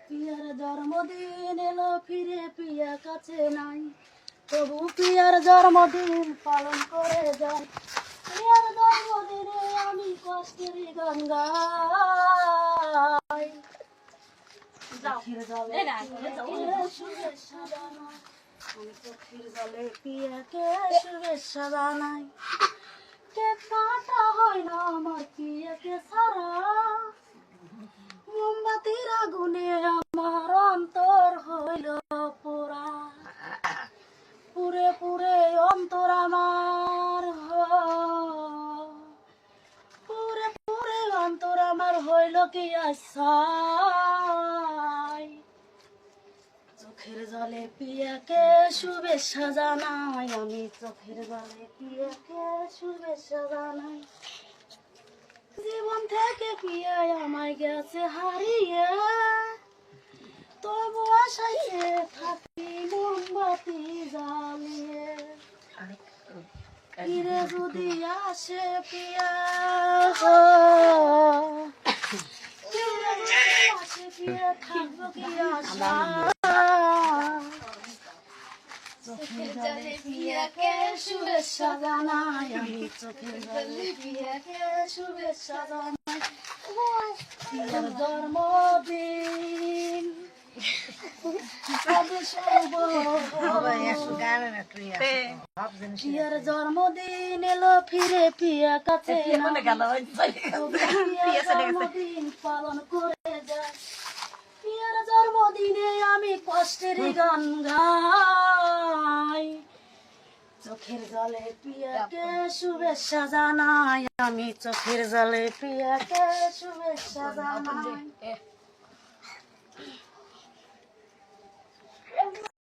Peer জন্মদিন এলো ফিরে পিয়া কাছে নাই, তবু পিয়ার জন্মদিন পালন করে যাই। পিয়ার জন্মদিনে আমি কষ্টের গান গাই। চোখের জলে শুভেচ্ছা জানাই, আমি চোখের জলে পিয়াকে শুভেচ্ছা জানাই। কেক কাটা হয় না আমার পিয়াকে ছাড়া, মোমবাতির আগুনে আমার অন্তর হইল পোড়া। পুরে পুরে অন্তর আমার, পুরে পুরে অন্তর আমার হইল কি আশাই। চোখের জলে পিয়াকে শুভেচ্ছা জানাই, আমি চোখের জলে পিয়াকে শুভেচ্ছা জানাই। জীবন থেকে পিয়াই আমায় গেছে হারিয়ে, তবু আশাইয়ে থাকি মোমবাতি জ্বালিয়ে। ফিরে যদি আসে পিয়া, ফিরে যদি আসে পিয়া থাকবো কি আশা। চোখের জলে পিয়াকে শুভেচ্ছা জানাই, আমি চোখের জলে পিয়াকে শুভেচ্ছা জানাই। পিয়ার জন্মদিন পিয়ার জন্মদিন এলো ফিরে পিয়া কাছে জন্মদিন পালন করে যায়। পিয়ার জন্মদিনে আমি কষ্টের গান গাই। চোখের জলে পিয়াকে শুভেচ্ছা জানাই, আমি চোখের জলে পিয়াকে শুভেচ্ছা জানাই।